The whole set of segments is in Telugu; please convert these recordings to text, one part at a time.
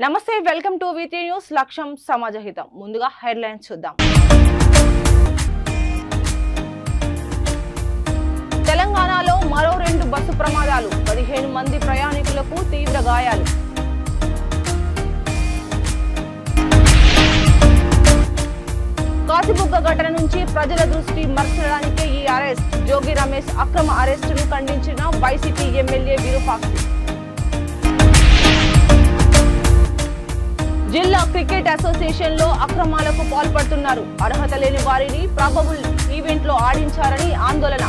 నమస్తే వెల్కమ్ టు వీటీ న్యూస్ లక్ష్యం సమాజహితం ముందుగా హెడ్లైన్స్ చూద్దాం తెలంగాణలో మరో 2 బస్సు ప్రమాదాలు 15 మంది ప్రయాణికులకు తీవ్ర గాయాలు కాసిబుగ్గ ఘటన నుంచి ప్రజల దృష్టి మరల్చడానికి ఈ అరెస్ట్ జోగి రమేష్ అక్రమ అరెస్టును ఖండించిన వైసీపీ ఎమ్మెల్యే విరూపాక్షి జిల్లా క్రికెట్ అసోసియేషన్ లో అక్రమాలకు పాల్పడుతున్నారు అర్హత లేని వారిని ప్రాబబుల్ ఈవెంట్ లో ఆడించారని ఆందోళన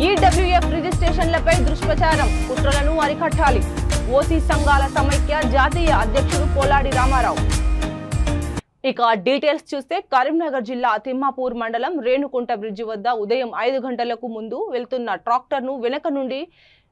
ఈడబ్ల్యూఎఫ్ రిజిస్ట్రేషన్లపై దుష్ప్రచారం కుట్రలను అరికట్టాలి ఓసీ సంఘాల సమైక్య జాతీయ అధ్యక్షుడు పోలాడి రామారావు ఇక డీటెయిల్స్ చూస్తే కరీంనగర్ జిల్లా తిమ్మాపూర్ మండలం రేణుకుంట బ్రిడ్జి వద్ద ఉదయం 5 గంటలకు ముందు వెళ్తున్న ట్రాక్టర్ను వెనక నుండి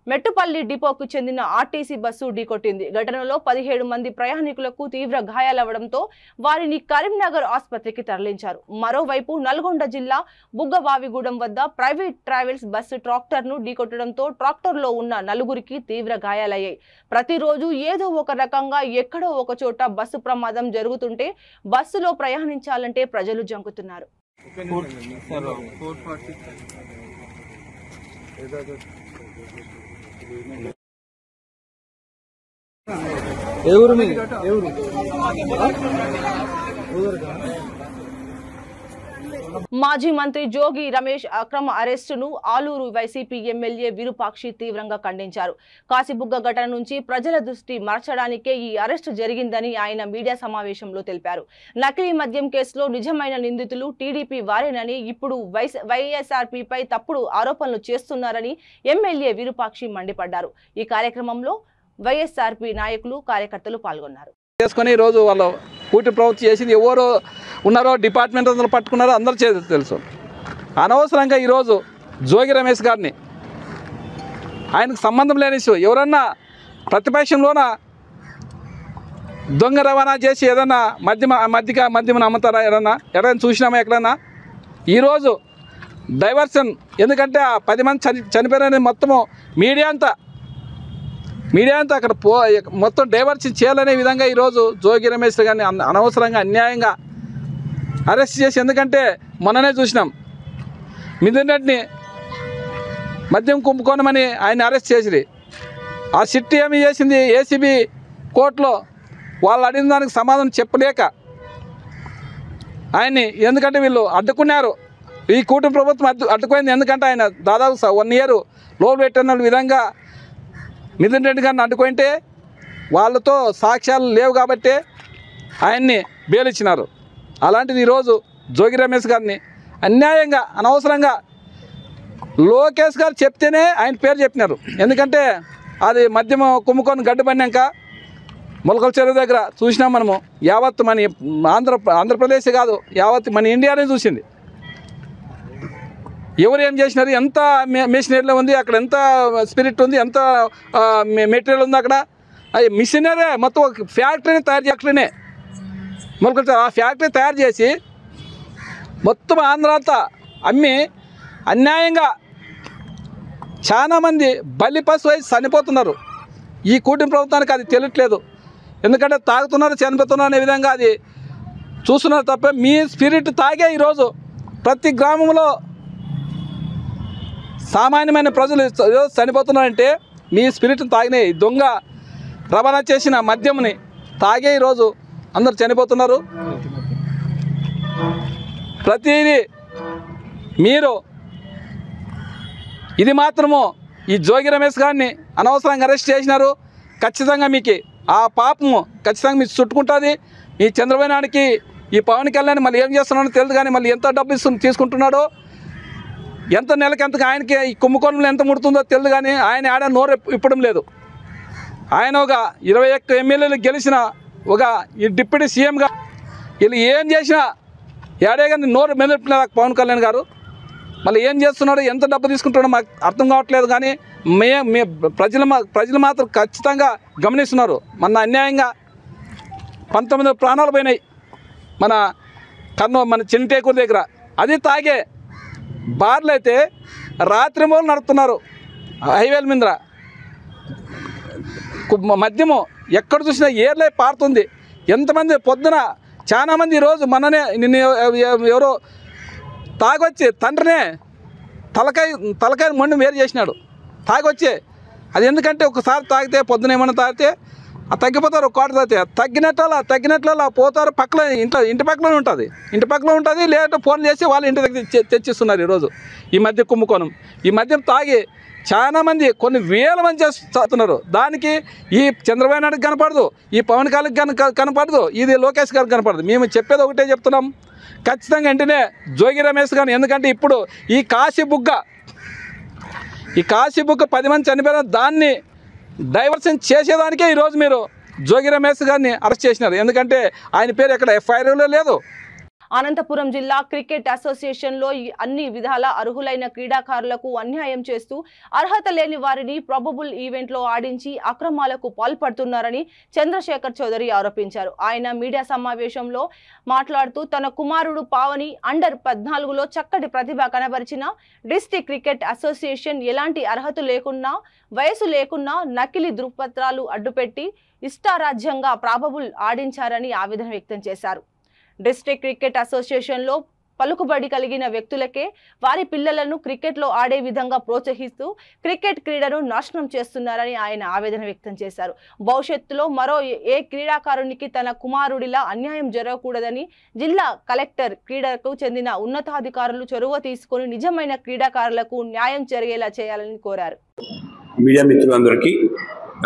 మెట్టుపల్లి డిపోకు చెందిన ఆర్టీసీ బస్సు ఢీకొట్టింది ఘటనలో 17 మంది ప్రయాణికులకు తీవ్ర గాయాలవడంతో వారిని కరీంనగర్ ఆసుపత్రికి తరలించారు మరోవైపు నల్గొండ జిల్లా బుగ్గవావిగూడెం వద్ద ప్రైవేట్ ట్రావెల్స్ బస్సు ట్రాక్టర్ను ఢీకొట్టడంతో ట్రాక్టర్లో ఉన్న 4గురికి తీవ్ర గాయాలయ్యాయి ప్రతిరోజు ఏదో ఒక రకంగా ఎక్కడో ఒక చోట బస్సు ప్రమాదం జరుగుతుంటే బస్సులో ప్రయాణించాలంటే ప్రజలు జంకుతున్నారు మాజీ మంత్రి జోగి రమేష్ అక్రమ అరెస్టును ఆలూరు వైసీపీ ఎమ్మెల్యే విరూపాక్షి తీవ్రంగా ఖండించారు కాసిబుగ్గ ఘటన నుంచి ప్రజల దృష్టి మరల్చడానికే ఈ అరెస్టు జరిగిందని ఆయన మీడియా సమావేశంలో తెలిపారు నకిలీ మద్యం కేసులో నిజమైన నిందితులు టీడీపీ వారేనని ఇప్పుడు వైఎస్ఆర్పీపై తప్పుడు ఆరోపణలు చేస్తున్నారని ఎమ్మెల్యే విరూపాక్షి మండిపడ్డారు ఈ కార్యక్రమంలో వైఎస్ఆర్పీ నాయకులు కార్యకర్తలు పాల్గొన్నారు చేసుకొని ఈరోజు వాళ్ళు కూటి ప్రవృత్తి చేసింది ఎవరు ఉన్నారో డిపార్ట్మెంట్ అందరూ పట్టుకున్నారో అందరూ తెలుసు అనవసరంగా ఈరోజు జోగి రమేష్ గారిని ఆయనకు సంబంధం లేని ఇష్యూ ఎవరన్నా ప్రతిపక్షంలోన దొంగ రవాణా చేసి ఏదన్నా మద్యమని అమ్ముతారా ఎక్కడైనా చూసినామా ఎక్కడన్నా ఈరోజు డైవర్షన్ ఎందుకంటే ఆ 10 మంది చనిపోయారని మొత్తము మీడియా అంతా అక్కడ మొత్తం డైవర్షన్ చేయాలనే విధంగా ఈరోజు జోగి రమేష్ గారిని అనవసరంగా అన్యాయంగా అరెస్ట్ చేసి ఎందుకంటే మొన్ననే చూసినాం మిథున్ రెడ్డిని మద్యం కుంభకోణమని ఆయన అరెస్ట్ చేసింది ఆ సిట్ ఏమి చేసింది ఏసీబీ కోర్టులో వాళ్ళు అడిగిన దానికి సమాధానం చెప్పలేక ఆయన్ని ఎందుకంటే వీళ్ళు అడ్డుకున్నారు ఈ కూటమి ప్రభుత్వం అడ్డుకోయింది ఎందుకంటే ఆయన దాదాపు 1 ఇయర్ లోన్ పెట్టిన విధంగా మిథున్ రెడ్డి గారిని అడ్డుకుంటే వాళ్ళతో సాక్ష్యాలు లేవు కాబట్టి ఆయన్ని బెయిల్ ఇచ్చినారు అలాంటిది ఈరోజు జోగి రమేష్ గారిని అన్యాయంగా అనవసరంగా లోకేష్ గారు చెప్తేనే ఆయన పేరు చెప్పినారు ఎందుకంటే అది మద్యం కుంభకోణం గడ్డుపడినాక మొలకల చెరువు దగ్గర చూసినాం మనము యావత్ మన ఆంధ్రప్రదేశ్ కాదు యావత్ మన ఇండియానే చూసింది ఎవరు ఏం చేసినారు ఎంత మెషినరీలో ఉంది అక్కడ ఎంత స్పిరిట్ ఉంది ఎంత మెటీరియల్ ఉంది అక్కడ అది మిషనరీ మొత్తం ఫ్యాక్టరీని ఫ్యాక్టరీనే మొలకలు ఆ ఫ్యాక్టరీ తయారు చేసి మొత్తం ఆంధ్ర అంతా అమ్మి అన్యాయంగా చాలామంది బలి పశువు అయి చనిపోతున్నారు ఈ కూటమి ప్రభుత్వానికి అది తెలియట్లేదు ఎందుకంటే తాగుతున్నారు చనిపోతున్నారు అనే విధంగా అది చూస్తున్నారు తప్ప మీ స్పిరిట్ తాగే ఈరోజు ప్రతి గ్రామంలో సామాన్యమైన ప్రజలు చనిపోతున్నారంటే మీ స్పిరిట్ తాగినే దొంగ రవాణా చేసిన మద్యంని తాగే ఈరోజు అందరు చనిపోతున్నారు ప్రతిదీ మీరు ఇది మాత్రము ఈ జోగి రమేష్ గారిని అనవసరంగా అరెస్ట్ చేసినారు ఖచ్చితంగా మీకు ఆ పాపము ఖచ్చితంగా మీకు చుట్టుకుంటుంది మీ చంద్రబాబు నాయుడుకి ఈ పవన్ కళ్యాణ్ మళ్ళీ ఏం చేస్తున్నాడో తెలియదు కానీ మళ్ళీ ఎంత డబ్బు తీసుకుంటున్నాడో ఎంత నెలకి ఎంత ఆయనకి ఈ కుంభకోణంలో ఎంత ముడుతుందో తెలియదు కానీ ఆయన ఆడ నోరు ఇప్పడం లేదు ఆయన ఒక 21 ఎమ్మెల్యేలు గెలిచిన ఒక ఈ డిప్యూటీ సీఎంగా వీళ్ళు ఏం చేసినా ఏడే కానీ నోరు మెదపలేదు పవన్ కళ్యాణ్ గారు మళ్ళీ ఏం చేస్తున్నాడో ఎంత డబ్బు తీసుకుంటాడో మాకు అర్థం కావట్లేదు కానీ ప్రజలు మాత్రం ఖచ్చితంగా గమనిస్తున్నారు మన అన్యాయంగా 19 ప్రాణాలు పోయినాయి మన చిన్నటేకూరు దగ్గర అది తాగే బార్లు అయితే రాత్రి మూలు నడుపుతున్నారు హైవేల మీద మద్యము ఎక్కడ చూసినా ఏర్లే పారుతుంది. ఎంతమంది పొద్దున చాలామంది ఈరోజు మననే నిన్న ఎవరో తాగొచ్చి తండ్రినే తలకాయ మొండి వేరు చేసినాడు తాగొచ్చే. అది ఎందుకంటే ఒకసారి తాగితే పొద్దున ఏమన్నా తాగితే తగ్గిపోతారు. ఒక కోట తాగితే తగ్గినట్ల పోతారు. పక్కన ఇంటి పక్కనే ఉంటుంది. లేదంటే ఫోన్ చేసి వాళ్ళు ఇంటి దగ్గర తెచ్చిస్తున్నారు. ఈరోజు ఈ మధ్య కుంభకోణం, ఈ మద్యం తాగి చాలామంది కొన్ని వేల మంది చేస్తున్నారు. దానికి ఈ చంద్రబాబు నాయుడుకి కనపడదు, ఈ పవన్ కళ్యాణ్కి కనపడదు, ఇది లోకేష్ గారికి కనపడదు. మేము చెప్పేది ఒకటే చెప్తున్నాం, ఖచ్చితంగా వెంటనే జోగి రమేష్ గారిని, ఎందుకంటే ఇప్పుడు ఈ కాశీ బుగ్గ 10 మంది చనిపోయిన దాన్ని డైవర్షన్ చేసేదానికే ఈరోజు మీరు జోగి రమేష్ గారిని అరెస్ట్ చేసినారు. ఎందుకంటే ఆయన పేరు ఎక్కడ ఎఫ్ఐఆర్లో లేదు. అనంతపురం జిల్లా క్రికెట్ అసోసియేషన్లో అన్ని విధాల అర్హులైన క్రీడాకారులకు అన్యాయం చేస్తూ అర్హత లేని వారిని ప్రాబబుల్ ఈవెంట్లో ఆడించి అక్రమాలకు పాల్పడుతున్నారని చంద్రశేఖర్ చౌదరి ఆరోపించారు. ఆయన మీడియా సమావేశంలో మాట్లాడుతూ తన కుమారుడు పావని అండర్-14లో చక్కటి ప్రతిభ కనబరిచిన డిస్ట్రిక్ట్ క్రికెట్ అసోసియేషన్ ఎలాంటి అర్హత లేకున్నా వయసు లేకున్నా నకిలీ ధృవపత్రాలు అడ్డుపెట్టి ఇష్టారాజ్యంగా ప్రాబబుల్ ఆడించారని ఆవేదన వ్యక్తం చేశారు. డిస్ట్రిక్ట్ క్రికెట్ అసోసియేషన్లో పలుకుబడి కలిగిన వ్యక్తులకే వారి పిల్లలను క్రికెట్లో ఆడే విధంగా ప్రోత్సహిస్తూ క్రికెట్ క్రీడను నాశనం చేస్తున్నారని ఆయన ఆవేదన వ్యక్తం చేశారు. భవిష్యత్తులో మరో ఏ క్రీడాకారునికి తన కుమారుడిలా అన్యాయం జరగకూడదని జిల్లా కలెక్టర్ క్రీడలకు చెందిన ఉన్నతాధికారులు చొరవ తీసుకొని నిజమైన క్రీడాకారులకు న్యాయం జరిగేలా చేయాలని కోరారు. మీడియా మిత్రులందరికీ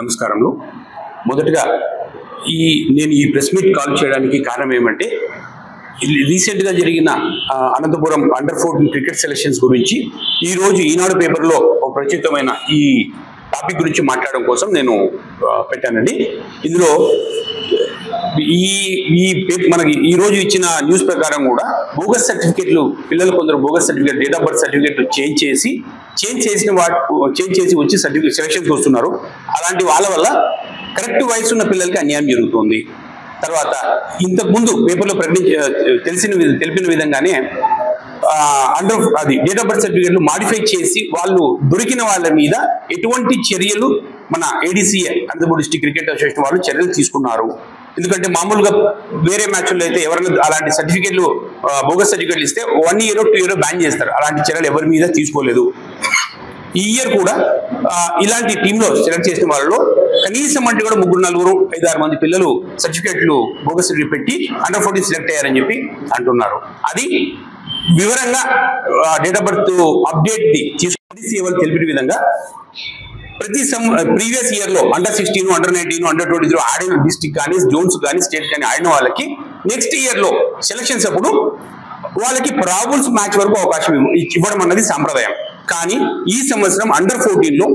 నమస్కారములు. మొదటగా నేను ఈ ప్రెస్ మీట్ కాల్ చేయడానికి కారణం ఏమంటే, రీసెంట్గా జరిగిన అనంతపురం అండర్-14 క్రికెట్ సెలక్షన్స్ గురించి ఈరోజు ఈనాడు పేపర్లో ఒక ప్రత్యేకమైన ఈ టాపిక్ గురించి మాట్లాడడం కోసం నేను పెట్టానండి. ఇందులో మనకి ఈరోజు ఇచ్చిన న్యూస్ ప్రకారం కూడా బోగస్ సర్టిఫికేట్లు, పిల్లలు కొందరు bogus certificate, date of birth సర్టిఫికేట్లు చేంజ్ చేసి వచ్చి సెలక్షన్కి వస్తున్నారు. అలాంటి వాళ్ళ వల్ల కరెక్ట్ వయసు ఉన్న పిల్లలకి అన్యాయం జరుగుతుంది. తర్వాత ఇంతకుముందు పేపర్లో తెలిపిన విధంగానే డేట్ ఆఫ్ బర్త్ సర్టిఫికేట్లు మాడిఫై చేసి వాళ్ళు దొరికిన వాళ్ళ మీద ఎటువంటి చర్యలు మన ADCA Anantapuram district cricket association వాళ్ళు చర్యలు తీసుకున్నారు. ఎందుకంటే మామూలుగా వేరే మ్యాచ్ల్లో అయితే ఎవరైనా అలాంటి సర్టిఫికేట్లు బోగస్ సర్టిఫికేట్లు ఇస్తే 1 year 2 year బ్యాన్ చేస్తారు. అలాంటి చర్యలు ఎవరి మీద తీసుకోలేదు. ఈ ఇయర్ కూడా ఇలాంటి టీంలో సెలెక్ట్ చేసిన వాళ్ళలో కనీసం అంటే కూడా 3, 4, 5, 6 మంది పిల్లలు సర్టిఫికేట్లు బోగస్ సర్టిఫికేట్ పెట్టి అండర్-14 సెలెక్ట్ అయ్యారని చెప్పి అంటున్నారు. అది వివరంగా డేట్ ఆఫ్ బర్త్ అప్డేట్ తీసుకొని తెలిపిన విధంగా ప్రీవియస్ ఇయర్ లో అండర్-16, అండర్-19, అండర్-23 ఆడిన డిస్ట్రిక్ట్ కానీ, జోన్స్ కానీ, స్టేట్ కానీ ఆడిన వాళ్ళకి నెక్స్ట్ ఇయర్ లో సెలక్షన్స్ అప్పుడు వాళ్ళకి ప్రాబుల్స్ మ్యాచ్ వరకు అవకాశం ఇవ్వడం అన్నది సాంప్రదాయం. కానీ ఈ సంవత్సరం అండర్-14లో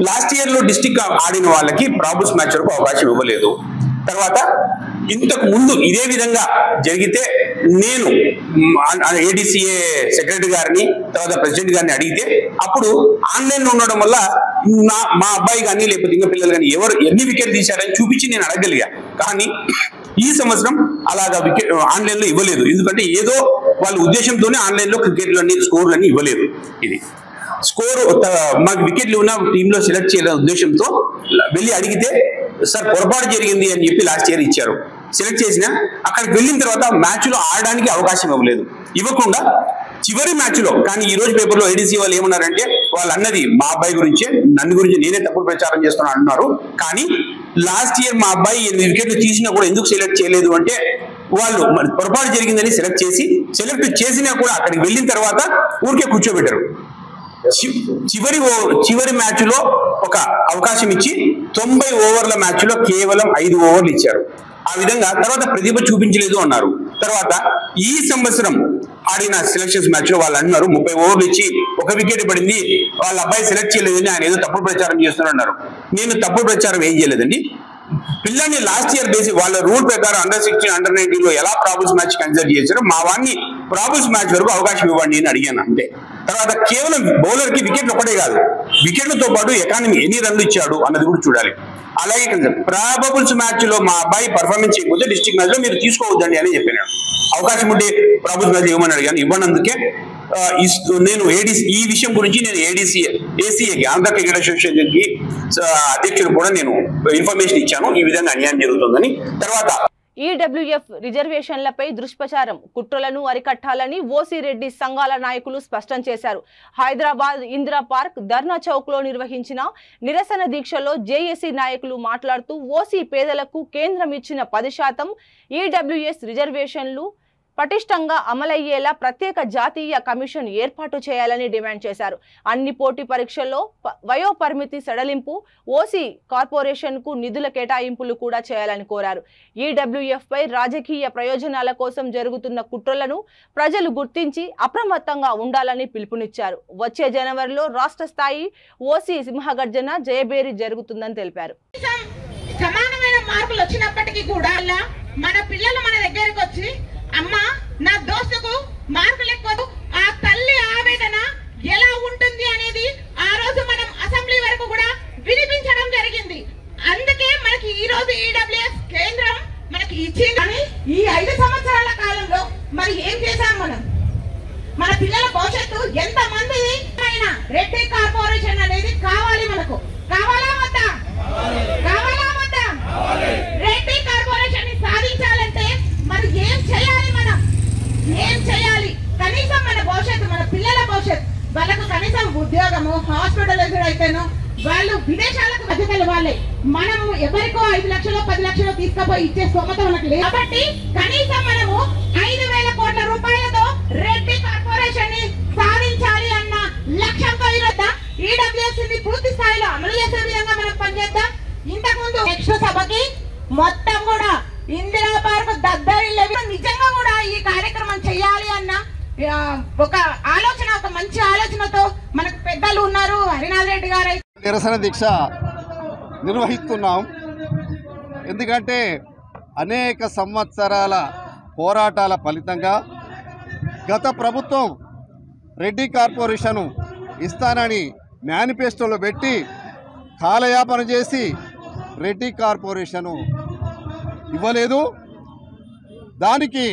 లాస్ట్ ఇయర్ లో డిస్ట్రిక్ట్ ఆడిన వాళ్ళకి ప్రాబుల్స్ మ్యాచ్ వరకు అవకాశం ఇవ్వలేదు. తర్వాత ఇంతకు ముందు ఇదే విధంగా జరిగితే నేను ఏడీసీఏ సెక్రటరీ గారిని, తర్వాత ప్రెసిడెంట్ గారిని అడిగితే అప్పుడు ఆన్లైన్ లో ఉండడం వల్ల మా అబ్బాయి కానీ లేకపోతే ఇంకా పిల్లలు కానీ ఎవరు ఎన్ని వికెట్ తీశారని చూపించి నేను అడగలిగా. కానీ ఈ సంవత్సరం అలాగా ఆన్లైన్ లో ఇవ్వలేదు. ఎందుకంటే ఏదో వాళ్ళ ఉద్దేశంతోనే ఆన్లైన్ లో క్రికెట్లన్నీ స్కోర్లన్నీ ఇవ్వలేదు. ఇది స్కోర్ మాకు వికెట్లు ఉన్న టీంలో సెలెక్ట్ చేయాలనే ఉద్దేశంతో వెళ్ళి అడిగితే సార్ పొరపాటు జరిగింది అని చెప్పి లాస్ట్ ఇయర్ ఇచ్చారు. సెలెక్ట్ చేసిన అక్కడికి వెళ్ళిన తర్వాత మ్యాచ్లో ఆడడానికి అవకాశం ఇవ్వలేదు. ఇవ్వకుండా చివరి మ్యాచ్లో, కానీ ఈ రోజు పేపర్లో ఏడీసీ వాళ్ళు ఏమన్నారంటే వాళ్ళు అన్నది మా అబ్బాయి గురించే, నన్ను గురించి నేనే తప్పుడు ప్రచారం చేస్తున్నా అంటున్నారు. కానీ లాస్ట్ ఇయర్ మా అబ్బాయి 8 వికెట్లు తీసినా కూడా ఎందుకు సెలెక్ట్ చేయలేదు అంటే వాళ్ళు పొరపాటు జరిగిందని సెలెక్ట్ చేసినా కూడా అక్కడికి వెళ్ళిన తర్వాత ఊరికే కూర్చోబెట్టారు. చివరి మ్యాచ్ లో ఒక అవకాశం ఇచ్చి 90 ఓవర్ల మ్యాచ్ లో కేవలం 5 ఓవర్లు ఇచ్చారు. ఆ విధంగా తర్వాత ప్రతిభ చూపించలేదు అన్నారు. తర్వాత ఈ సంవత్సరం ఆడిన సెలక్షన్స్ మ్యాచ్ లో వాళ్ళు అన్నారు 30 ఓవర్లు ఇచ్చి 1 వికెట్ పడింది, వాళ్ళ అబ్బాయి సెలెక్ట్ చేయలేదని ఆయన ఏదో తప్పుడు ప్రచారం చేస్తున్నారు అన్నారు. నేను తప్పుడు ప్రచారం ఏం చేయలేదండి. పిల్లల్ని లాస్ట్ ఇయర్ బేసి వాళ్ళ రూల్ ప్రకారం అండర్-16, అండర్-19లో ఎలా ప్రాబుల్స్ మ్యాచ్ కన్సిడర్ చేశారో మా వాడిని ప్రాబుల్స్ మ్యాచ్ వరకు అవకాశం ఇవ్వండి అని అడిగాను అంతే. తర్వాత కేవలం బౌలర్ కి వికెట్లు ఒకటే కాదు, వికెట్లతో పాటు ఎకానమీ ఎన్ని రన్లు ఇచ్చాడు అన్నది కూడా చూడాలి. అలాగే ప్రాబబుల్స్ మ్యాచ్ లో మా అబ్బాయి పర్ఫార్మెన్స్ చేయకపోతే డిస్ట్రిక్ట్ మ్యాచ్ లో మీరు తీసుకోవద్దండి అని చెప్పాను. అవకాశం ఉంటే ప్రాబబుల్స్ మ్యాచ్ ఇవ్వమని అడిగాను, ఇవ్వనందుకే నేను ఏడీసీ ఈ విషయం గురించి నేను ఏసీఏకి ఆంధ్ర క్రికెట్ అసోసియేషన్ కి అధ్యక్షుడు కూడా నేను ఇన్ఫర్మేషన్ ఇచ్చాను, ఈ విధంగా అన్యాయం జరుగుతుందని. తర్వాత ఈడబ్ల్యూఎఫ్ రిజర్వేషన్లపై దుష్ప్రచారం కుట్రలను అరికట్టాలని ఓసీ రెడ్డి సంఘాల నాయకులు స్పష్టం చేశారు. హైదరాబాద్ ఇందిరా పార్క్ ధర్నా చౌక్ లో నిర్వహించిన నిరసన దీక్షలో జేఏసీ నాయకులు మాట్లాడుతూ ఓసీ పేదలకు కేంద్రం ఇచ్చిన 10% ఈడబ్ల్యూఎస్ రిజర్వేషన్లు పటిష్టంగా అమలయ్యేలా ప్రత్యేక జాతీయ కమిషన్ ఏర్పాటు చేయాలని డిమాండ్ చేశారు. అన్ని పోటీ పరీక్షల్లో వయోపరిమితి సడలింపు, ఓసీ కార్పొరేషన్కు నిధుల కేటాయింపులు కూడా చేయాలని కోరారు. ఈడబ్ల్యూఎఫ్ పై రాజకీయ ప్రయోజనాల కోసం జరుగుతున్న కుట్రలను ప్రజలు గుర్తించి అప్రమత్తంగా ఉండాలని పిలుపునిచ్చారు. వచ్చే జనవరిలో రాష్ట్ర స్థాయి ఓసీ సింహగర్జన జయబేరి జరుగుతుందని తెలిపారు. సమానమైన మార్కులు వచ్చినప్పటికీ కూడా మన పిల్లలు మన దగ్గరకు వచ్చి అమ్మా నా దోస్తుకు మార్కులు ఎక్కువ, ఆ తల్లి ఆవేదన ఎలా ఉంటుంది అనేది ఆ రోజు మనం అసెంబ్లీ వరకు కూడా వినిపించడం జరిగింది. అందుకే మనకి ఈ రోజు ఈడబ్ల్యూఎస్ కేంద్రం మనకి ఇచ్చింది. కానీ ఈ 5 సంవత్సరాల కాలంలో మరి ఏం చేశాం మనం? మన పిల్లల భవిష్యత్తు ఎంత మంది రెడ్డి కార్పొరేషన్ అనేది కావాలి, మనకు కావాలా వద్దా? కావాలా వద్దా? రెడ్డి కార్పొరేషన్ ని సాధించాలంటే మరి ఏం చేయాలి? మనం ఏం చేయాలి? కనీసం మన భవిష్యత్తు, మన పిల్లల భవిష్యత్తు, వాళ్ళకు కనీసం ఉద్యోగము, హాస్పిటలైజ్డ్ అయితేనో వాళ్ళు విదేశాలకు మధ్యతలు వాళ్ళే. మనము ఎవరికో 5 లక్షలు 10 లక్షలు తీసుకుపోయి ఇచ్చే స్తోమత మనకు లేదు. కాబట్టి కనీసం మనము 5,000 కోట్ల రూపాయలతో రెడ్డి కార్పొరేషన్ ని సాధించాలి అన్న లక్ష్యంతో ఈడబ్ల్యూఎస్ ని పూర్తి స్థాయిలో అమలు చేసే విధంగా మనం పనిచేద్దాం. ఇంతకుముందు నెక్స్ట్ సభకి మొత్తం కూడా ఇందిరా పార్క్ దద్దరిల్లే నిజంగా కూడా ఈ కార్యక్రమం చేయాలి అన్న ఒక ఆలోచన, ఒక మంచి ఆలోచనతో మనకు పెద్దలు ఉన్నారు. హరినాథ్ రెడ్డి గారు నిరసన దీక్ష నిర్వహిస్తున్నాం. ఎందుకంటే అనేక సంవత్సరాల పోరాటాల ఫలితంగా గత ప్రభుత్వం రెడ్డి కార్పొరేషను ఇస్తానని మేనిఫెస్టోలో పెట్టి కాలయాపన చేసి రెడ్డి కార్పొరేషను ఇవ్వలేదు. దానికి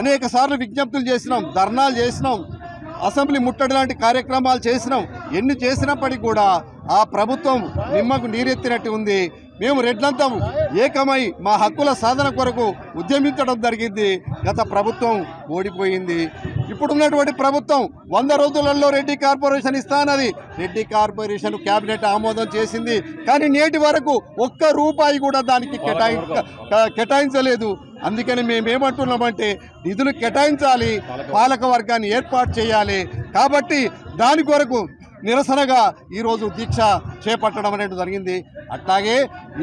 అనేక సార్లు విజ్ఞప్తులు చేసినాం, ధర్నాలు చేసినాం, అసెంబ్లీ ముట్టడి లాంటి కార్యక్రమాలు చేసినాం. ఎన్ని చేసినప్పటికీ కూడా ఆ ప్రభుత్వం నిమ్మకు నీరెత్తినట్టు ఉంది. మేము రెడ్లంతా ఏకమై మా హక్కుల సాధన కొరకు ఉద్యమించడం జరిగింది. గత ప్రభుత్వం ఓడిపోయింది. ఇప్పుడున్నటువంటి ప్రభుత్వం 100 రోజులలో రెడ్డి కార్పొరేషన్ ఇస్తానది. రెడ్డి కార్పొరేషన్ కేబినెట్ ఆమోదం చేసింది. కానీ నేటి వరకు ఒక్క రూపాయి కూడా దానికి కేటాయించలేదు. అందుకని మేమేమంటున్నామంటే నిధులు కేటాయించాలి, పాలక వర్గాన్ని ఏర్పాటు చేయాలి. కాబట్టి దాని కొరకు నిరసనగా ఈరోజు దీక్ష చేపట్టడం అనేది జరిగింది. అట్లాగే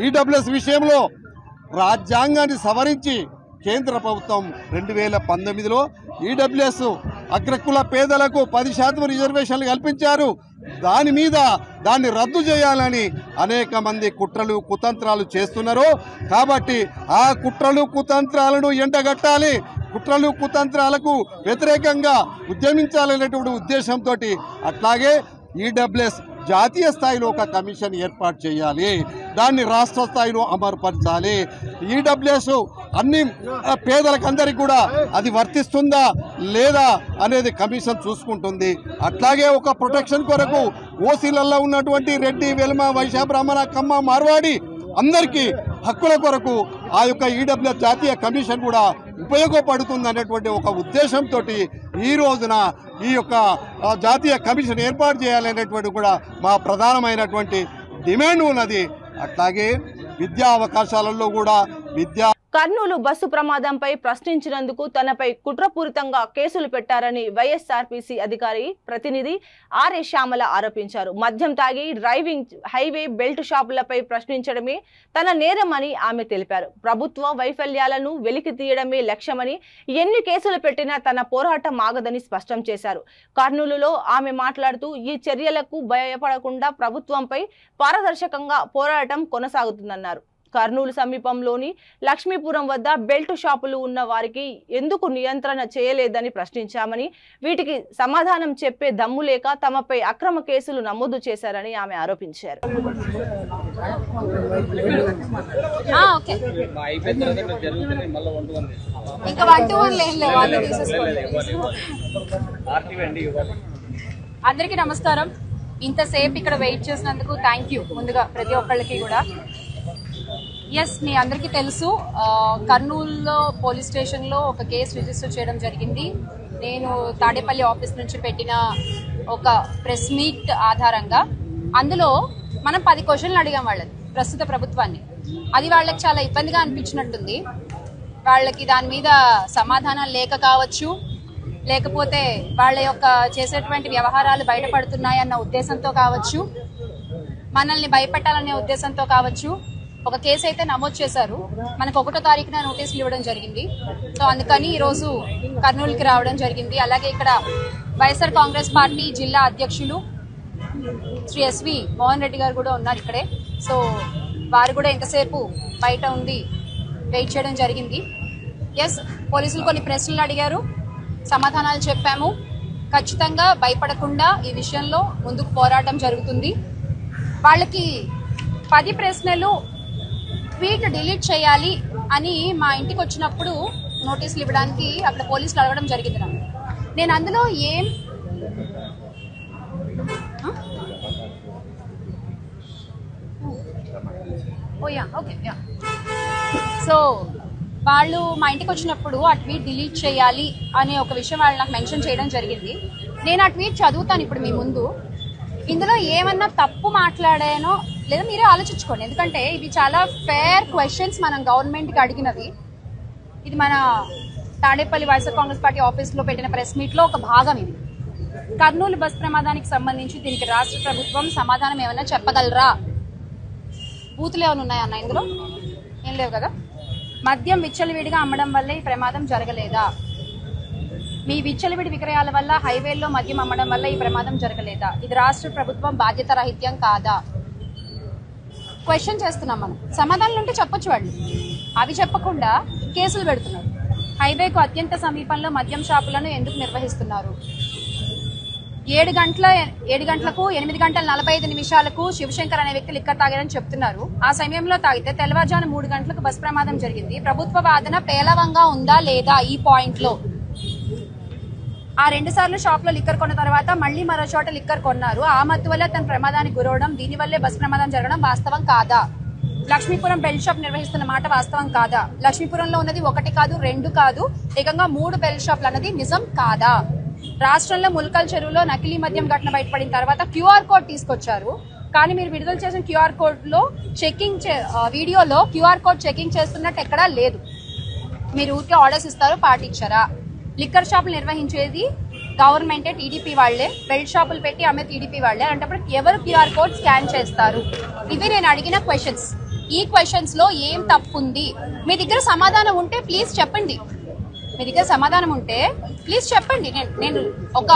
ఈడబ్ల్యూఎస్ విషయంలో రాజ్యాంగాన్ని సవరించి కేంద్ర ప్రభుత్వం 2019లో ఈడబ్ల్యూఎస్ అగ్రకుల పేదలకు 10% రిజర్వేషన్లు కల్పించారు. దాన్ని రద్దు చేయాలని అనేక మంది కుట్రలు కుతంత్రాలు చేస్తున్నారు. కాబట్టి ఆ కుట్రలు కుతంత్రాలను ఎండగట్టాలి, కుట్రలు కుతంత్రాలకు వ్యతిరేకంగా ఉద్యమించాలనేటువంటి ఉద్దేశంతో అట్లాగే ఈడబ్ల్యూఎస్ జాతీయ స్థాయిలో ఒక కమిషన్ ఏర్పాటు చేయాలి, దాన్ని రాష్ట్ర స్థాయిలో అమలుపరచాలి. ఈడబ్ల్యూఎస్ అన్ని పేదలకందరికీ కూడా అది వర్తిస్తుందా లేదా అనేది కమిషన్ చూసుకుంటుంది. అట్లాగే ఒక ప్రొటెక్షన్ కొరకు ఓసీలలో ఉన్నటువంటి రెడ్డి, వెల్మ, వైశ్య, బ్రాహ్మణ, కమ్మ, మార్వాడి అందరికీ హక్కుల కొరకు ఆ యొక్క ఈడబ్ల్యూఎస్ జాతీయ కమిషన్ కూడా ఉపయోగపడుతుంది అనేటువంటి ఒక ఉద్దేశంతో ఈ రోజున ఈ యొక్క జాతీయ కమిషన్ ఏర్పాటు చేయాలనేటువంటి కూడా మా ప్రధానమైనటువంటి డిమాండ్ ఉన్నది. అట్లాగే విద్యా అవకాశాలలో కూడా కర్నూలు బస్సు ప్రమాదంపై ప్రశ్నించినందుకు తనపై కుట్రపూరితంగా కేసులు పెట్టారని వైఎస్ఆర్పీసీ అధికారి ప్రతినిధి ఆర్ఏ శ్యామల ఆరోపించారు. మద్యం తాగి డ్రైవింగ్, హైవే బెల్ట్ షాపులపై ప్రశ్నించడమే తన నేరమని ఆమె తెలిపారు. ప్రభుత్వ వైఫల్యాలను వెలికి తీయడమే లక్ష్యమని, ఎన్ని కేసులు పెట్టినా తన పోరాటం ఆగదని స్పష్టం చేశారు. కర్నూలులో ఆమె మాట్లాడుతూ ఈ చర్యలకు భయపడకుండా ప్రభుత్వంపై పారదర్శకంగా పోరాటం కొనసాగుతుందన్నారు. కర్నూలు సమీపంలోని లక్ష్మీపురం వద్ద బెల్ట్ షాపులు ఉన్న వారికి ఎందుకు నియంత్రణ చేయలేదని ప్రశ్నించామని, వీటికి సమాధానం చెప్పే దమ్ము లేక తమపై అక్రమ కేసులు నమోదు చేశారని ఆమె ఆరోపించారు. అందరికీ నమస్కారం. ఇంతసేపు ఇక్కడ వెయిట్ చేసినందుకు థ్యాంక్ యూ ముందుగా ప్రతి ఒక్కళ్ళకి కూడా. ఎస్, మీ అందరికీ తెలుసు, కర్నూలులో పోలీస్ స్టేషన్లో ఒక కేసు రిజిస్టర్ చేయడం జరిగింది. నేను తాడేపల్లి ఆఫీస్ నుంచి పెట్టిన ఒక ప్రెస్ మీట్ ఆధారంగా అందులో మనం 10 క్వశ్చన్లు అడిగాం వాళ్ళని, ప్రస్తుత ప్రభుత్వాన్ని. అది వాళ్ళకి చాలా ఇబ్బందిగా అనిపించినట్టుంది. వాళ్ళకి దాని మీద సమాధానాలు లేక కావచ్చు, లేకపోతే వాళ్ళ యొక్క చేసేటువంటి వ్యవహారాలు బయటపడుతున్నాయన్న ఉద్దేశంతో కావచ్చు, మనల్ని భయపెట్టాలనే ఉద్దేశంతో కావచ్చు, ఒక కేసు అయితే నమోదు చేశారు. మనకు 1వ తారీఖున నోటీసులు ఇవ్వడం జరిగింది. సో అందుకని ఈరోజు కర్నూలుకి రావడం జరిగింది. అలాగే ఇక్కడ వైఎస్ఆర్ కాంగ్రెస్ పార్టీ జిల్లా అధ్యక్షులు శ్రీ ఎస్వి మోహన్ రెడ్డి గారు కూడా ఉన్నారు ఇక్కడే. సో వారు కూడా ఎంతసేపు బయట ఉండి వెయిట్ చేయడం జరిగింది. ఎస్, పోలీసులు కొన్ని ప్రశ్నలు అడిగారు, సమాధానాలు చెప్పాము. ఖచ్చితంగా భయపడకుండా ఈ విషయంలో ముందుకు పోరాటం జరుగుతుంది. వాళ్ళకి 10 ప్రశ్నలు ట్వీట్ డిలీట్ చేయాలి అని మా ఇంటికి వచ్చినప్పుడు నోటీసులు ఇవ్వడానికి అక్కడ పోలీసులు అడగడం జరిగింది. నేను అందులో ఏం సో వాళ్ళు మా ఇంటికి వచ్చినప్పుడు ఆ ట్వీట్ డిలీట్ చేయాలి అనే ఒక విషయం వాళ్ళు నాకు మెన్షన్ చేయడం జరిగింది. నేను ఆ ట్వీట్ చదువుతాను ఇప్పుడు మీ ముందు. ఇందులో ఏమన్నా తప్పు మాట్లాడానో లేదా మీరే ఆలోచించుకోండి. ఎందుకంటే ఇవి చాలా ఫేర్ క్వశ్చన్స్ మనం గవర్నమెంట్కి అడిగినవి. ఇది మన తాడేపల్లి వైఎస్ఆర్ కాంగ్రెస్ పార్టీ ఆఫీస్లో పెట్టిన ప్రెస్ మీట్లో ఒక భాగం ఇది. కర్నూలు బస్ ప్రమాదానికి సంబంధించి దీనికి రాష్ట్ర ప్రభుత్వం సమాధానం ఏమైనా చెప్పగలరా? బూతులు ఏమైనా ఉన్నాయన్న ఇందులో? ఏం లేవు కదా. మద్యం విచ్చలవిడిగా అమ్మడం వల్ల ఈ ప్రమాదం జరగలేదా? మీ విచ్చలవిడి విక్రయాల వల్ల హైవేల్లో మద్యం అమ్మడం వల్ల ఈ ప్రమాదం జరగలేదా? ఇది రాష్ట్ర ప్రభుత్వం బాధ్యత రహిత్యం కాదా? క్వశ్చన్ చేస్తున్నాం మనం. సమాధానాలు ఉంటే చెప్పొచ్చు వాళ్ళు. అవి చెప్పకుండా కేసులు పెడుతున్నారు. హైవేకు అత్యంత సమీపంలో మద్యం షాపులను ఎందుకు నిర్వహిస్తున్నారు? 7 గంటలకు 8 గంటల 45 నిమిషాలకు శివశంకర్ అనే వ్యక్తి లిక్కర్ తాగారని చెప్తున్నారు. ఆ సమయంలో తాగితే తెల్లవారుజామున 3 గంటలకు బస్ ప్రమాదం జరిగింది. ప్రభుత్వ వాదన పేలవంగా ఉందా లేదా? ఈ పాయింట్ లో ఆ 2 సార్లు షాప్ లో లిక్కర్ కొన్న తర్వాత మళ్లీ మరో చోట లిక్కర్ కొన్నారు. ఆ మత్తు వల్ల తన ప్రమాదానికి గురవడం, దీనివల్లే బస్ ప్రమాదం జరగడం వాస్తవం కాదా? లక్ష్మీపురం బెల్ట్ షాప్ నిర్వహిస్తున్న మాట వాస్తవం కాదా? లక్ష్మీపురంలో ఉన్నది 1 కాదు 2 కాదు, ఏకంగా 3 బెల్ట్ షాప్లు అన్నది నిజం కాదా? రాష్ట్రంలో ముల్కల్ చెరువులో నకిలీ మద్యం ఘటన బయటపడిన తర్వాత క్యూఆర్ కోడ్ తీసుకొచ్చారు. కానీ మీరు విడుదల చేసిన క్యూఆర్ కోడ్ లో వీడియోలో క్యూఆర్ కోడ్ చెకింగ్ చేస్తున్నట్టు ఎక్కడా లేదు. మీరు ఊరికే ఆర్డర్స్ ఇస్తారు, పాటించారా? లిక్కర్ షాపులు నిర్వహించేది గవర్నమెంటే, టీడీపీ వాళ్లే. బెల్ట్ షాపులు పెట్టి అమ్మే టీడీపీ వాళ్లే. అంటే ఎవరు క్యూఆర్ కోడ్ స్కాన్ చేస్తారు? ఇవి నేను అడిగిన క్వశ్చన్స్. ఈ క్వశ్చన్స్ లో ఏం తప్పు ఉంది? మీ దగ్గర సమాధానం ఉంటే ప్లీజ్ చెప్పండి. నేను ఒక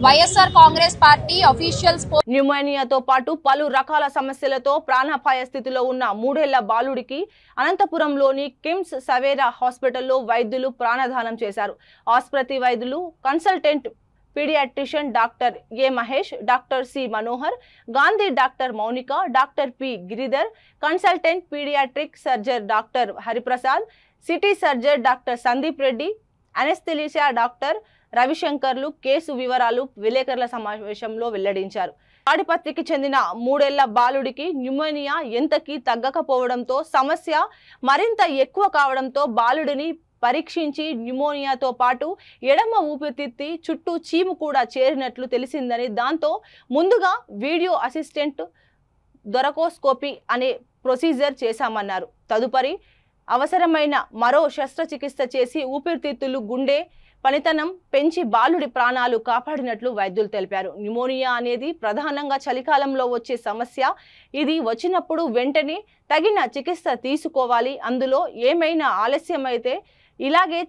వైఎస్ఆర్ కాంగ్రెస్ పార్టీ అఫీషియల్స్. న్యూమోనియాతో పాటు పలు రకాల సమస్యలతో ప్రాణాపాయ స్థితిలో ఉన్న 3 ఏళ్ల బాలుడికి అనంతపురంలోని కిమ్స్ సవేరా హాస్పిటల్లో వైద్యులు ప్రాణదానం చేశారు. ఆసుపత్రి వైద్యులు consultant paediatrician doctor A Mahesh, doctor C Manohar, Gandhi doctor Mounika, doctor P Giridhar, consultant paediatric surgeon doctor Hariprasad, city surgeon doctor Sandeep Reddy, anaesthesia doctor రవిశంకర్లు కేసు వివరాలు విలేకరుల సమావేశంలో వెల్లడించారు. తాడిపత్రికి చెందిన 3 ఏళ్ల బాలుడికి న్యూమోనియా ఎంతకీ తగ్గకపోవడంతో సమస్య మరింత ఎక్కువ కావడంతో బాలుడిని పరీక్షించి న్యూమోనియాతో పాటు ఎడమ ఊపిరితిత్తి చుట్టూ చీము కూడా చేరినట్లు తెలిసిందని, దాంతో ముందుగా వీడియో అసిస్టెంట్ దొరకోస్కోపీ అనే ప్రొసీజర్ చేశామన్నారు. తదుపరి అవసరమైన మరో శస్త్రచికిత్స చేసి ఊపిరితిత్తులు, గుండె పనితనం పెంచి బాలుడి ప్రాణాలు కాపాడినట్లు వైద్యులు తెలిపారు. న్యూమోనియా అనేది ప్రధానంగా చలికాలంలో వచ్చే సమస్య. ఇది వచ్చినప్పుడు వెంటనే తగిన చికిత్స తీసుకోవాలి. అందులో ఏమైనా ఆలస్యమైతే ఇలాగే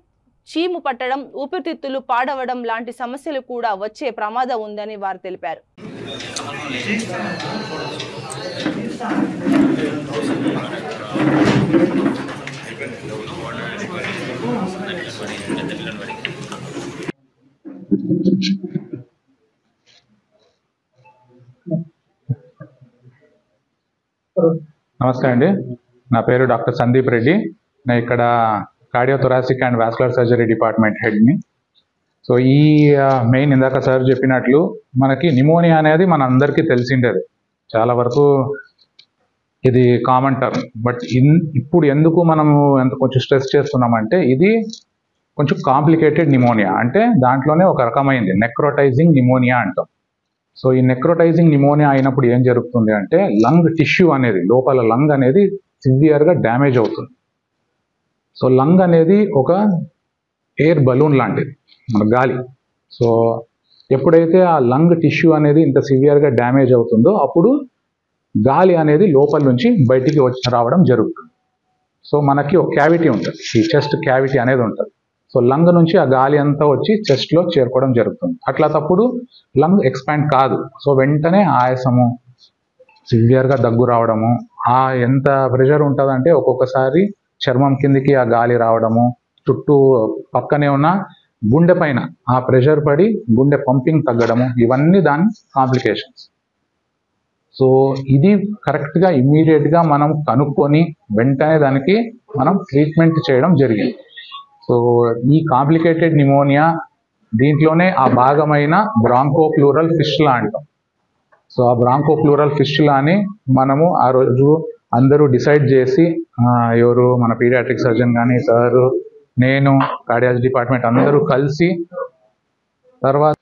చీము పట్టడం, ఊపిరితిత్తులు పాడవడం లాంటి సమస్యలు కూడా వచ్చే ప్రమాదం ఉందని వారు తెలిపారు. నమస్తే అండి, నా పేరు డాక్టర్ సందీప్ రెడ్డి. నేను ఇక్కడ cardiothoracic and vascular surgery department హెడ్ని. సో ఈ మెయిన్ ఇందాక సార్ చెప్పినట్లు మనకి నిమోనియా అనేది మన అందరికీ తెలిసిండేది, చాలా వరకు ఇది కామన్ టర్మ్. బట్ ఇప్పుడు ఎందుకు మనము కొంచెం స్ట్రెస్ చేస్తున్నామంటే ఇది కొంచెం కాంప్లికేటెడ్ నిమోనియా, అంటే దాంట్లోనే ఒక రకమైంది నెక్రోటైజింగ్ నిమోనియా అంటాం. సో ఈ నెక్రోటైజింగ్ నిమోనియా అయినప్పుడు ఏం జరుగుతుంది అంటే లంగ్ టిష్యూ అనేది, లోపల లంగ్ అనేది సివియర్గా డ్యామేజ్ అవుతుంది. సో లంగ్ అనేది ఒక ఎయిర్ బలూన్ లాంటిది, మన గాలి. సో ఎప్పుడైతే ఆ లంగ్ టిష్యూ అనేది ఇంత సివియర్గా డ్యామేజ్ అవుతుందో అప్పుడు గాలి అనేది లోపల నుంచి బయటికి రావడం జరుగుతుంది. సో మనకి ఒక క్యావిటీ ఉంటుంది, ఈ చెస్ట్ క్యావిటీ అనేది ఉంటుంది. సో లంగ్ నుంచి ఆ గాలి అంతా వచ్చి చెస్ట్లో చేరుకోవడం జరుగుతుంది. అట్లా తప్పుడు లంగ్ ఎక్స్పాండ్ కాదు. సో వెంటనే ఆయాసము, సివియర్గా దగ్గు రావడము, ఆ ఎంత ప్రెషర్ ఉంటుందంటే ఒక్కొక్కసారి చర్మం కిందికి ఆ గాలి రావడము, చుట్టూ పక్కనే ఉన్న గుండె పైన ఆ ప్రెషర్ పడి గుండె పంపింగ్ తగ్గడము, ఇవన్నీ దాని కాంప్లికేషన్స్. సో ఇది కరెక్ట్గా ఇమ్మీడియట్గా మనం కనుక్కొని వెంటనే దానికి మనం ట్రీట్మెంట్ చేయడం జరిగింది. సో ఈ కాంప్లికేటెడ్ నిమోనియా దీంట్లోనే ఆ భాగమైన బ్రాంకోప్లూరల్ ఫిస్టులా అంటాం. సో ఆ బ్రాంకోప్లూరల్ ఫిస్టులాని మనము ఆ రోజు అందరూ డిసైడ్ చేసి, ఎవరు మన పీడియాట్రిక్ సర్జన్ కానీ సార్, నేను, కార్డియాలజీ డిపార్ట్మెంట్ అందరూ కలిసి తర్వాత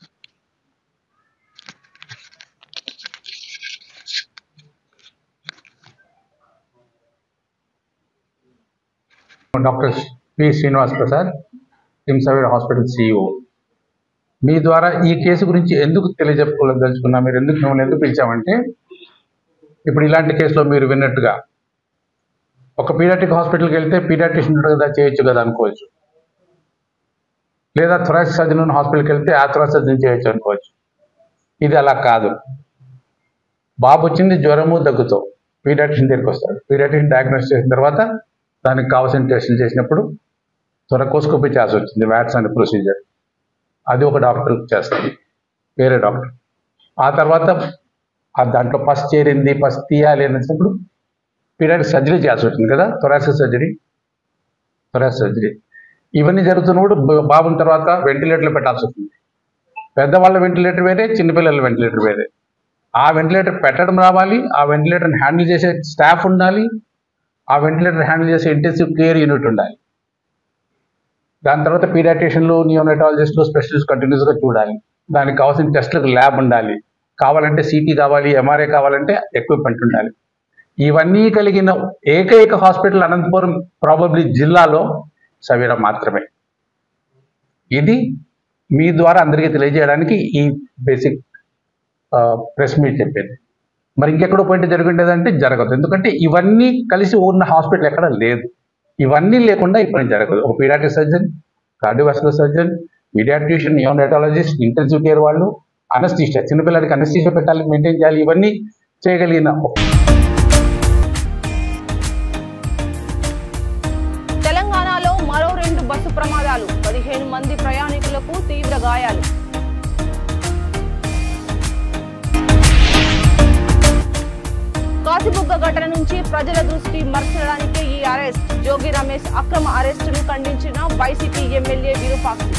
డాక్టర్ పి శ్రీనివాస్ ప్రసాద్, హింసవేర్ హాస్పిటల్ CEO. మీ ద్వారా ఈ కేసు గురించి ఎందుకు తెలియజెప్పుకోదలుచుకున్నా, మీరు మిమ్మల్ని ఎందుకు పిలిచామంటే, ఇప్పుడు ఇలాంటి కేసులో మీరు విన్నట్టుగా ఒక పీడియాట్రిక్ హాస్పిటల్కి వెళ్తే పీడియాట్రిషియన్ కదా చేయొచ్చు కదా అనుకోవచ్చు, లేదా థొరాసిక్ సర్జన్ హాస్పిటల్కి వెళ్తే ఆ థొరాసిక్ సర్జన్ చేయొచ్చు అనుకోవచ్చు. ఇది అలా కాదు. బాబు వచ్చింది జ్వరము దగ్గుతో, పీడియాట్రిషియన్ దగ్గరికి వస్తాడు. పీడియాట్రిషియన్ డయాగ్నోస్ చేసిన తర్వాత దానికి కావాల్సిన టెస్టులు చేసినప్పుడు థొరకోస్కోపీ చేయాల్సి వచ్చింది, వ్యాట్స్ అనే ప్రొసీజర్. అది ఒక డాక్టర్ చేస్తుంది, వేరే డాక్టర్. ఆ తర్వాత దాంట్లో పస్ చేరింది, పస్ తీయాలి అన్నప్పుడు పీడియాట్రిక్ సర్జరీ చేయాల్సి వచ్చింది కదా, థొరాసిక్ సర్జరీ. ఇవన్నీ జరుగుతున్నప్పుడు బాబుని తర్వాత వెంటిలేటర్లో పెట్టాల్సి వస్తుంది. పెద్దవాళ్ళ వెంటిలేటర్ వేరే, చిన్నపిల్లల వెంటిలేటర్ వేరే. ఆ వెంటిలేటర్ పెట్టడం రావాలి, ఆ వెంటిలేటర్ని హ్యాండిల్ చేసే స్టాఫ్ ఉండాలి, ఆ వెంటిలేటర్ హ్యాండిల్ చేసే ఇంటెన్సివ్ కేర్ యూనిట్ ఉండాలి. దాని తర్వాత పీడియాట్రిషియన్లు, నియోనటాలజిస్టులు, స్పెషలిస్ట్ కంటిన్యూస్గా చూడాలి. దానికి కావాల్సిన టెస్టులకు ల్యాబ్ ఉండాలి, కావాలంటే CT కావాలి, MRI కావాలంటే ఎక్విప్మెంట్ ఉండాలి. ఇవన్నీ కలిగిన ఏకైక హాస్పిటల్ అనంతపురం ప్రాబబ్లీ జిల్లాలో సవీరా మాత్రమే. ఇది మీ ద్వారా అందరికీ తెలియజేయడానికి ఈ బేసిక్ ప్రెస్ మీట్ చెప్పేది. మరి ఇంకెక్కడో పాయింట్ జరుగుండేదంటే జరగదు, ఎందుకంటే ఇవన్నీ కలిసి ఉన్న హాస్పిటల్ ఎక్కడ లేదు. ఇవన్నీ లేకుండా ఇప్పుడు జరగదు. ఒక paediatric surgeon, cardiovascular surgeon, paediatrician, neonatologist, intensive care వాళ్ళు, అనస్థీషియా, చిన్నపిల్లలకి అనస్థీషియా పెట్టాలి, మెయింటైన్ చేయాలి, ఇవన్నీ చేయగలిగిన. తెలంగాణలో మరో 2 బస్సు ప్రమాదాలు, 15 మంది ప్రయాణికులకు తీవ్ర గాయాలు. కాసిబుగ్గ ఘటన నుంచి ప్రజల దృష్టి మరల్చడానికి ఈ అరెస్ట్. జోగి రమేష్ అక్రమ అరెస్టును ఖండించిన వైసీపీ ఎమ్మెల్యే విరూపాక్షి.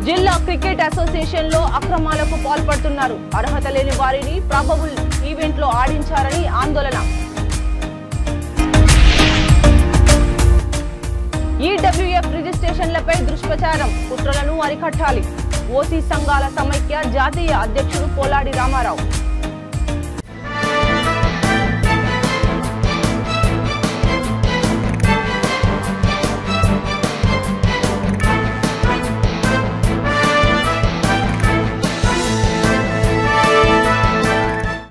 జిల్లా క్రికెట్ అసోసియేషన్ లో అక్రమాలకు పాల్పడుతున్నారు, అర్హత లేని వారిని ప్రాబబుల్ ఈవెంట్ లో ఆడించారని ఆందోళన. EWF రిజిస్ట్రేషన్లపై దుష్ప్రచారం, కుట్రలను అరికట్టాలి. ఓసీ సంఘాల సమైక్య జాతీయ అధ్యక్షుడు పోలాడి రామారావు.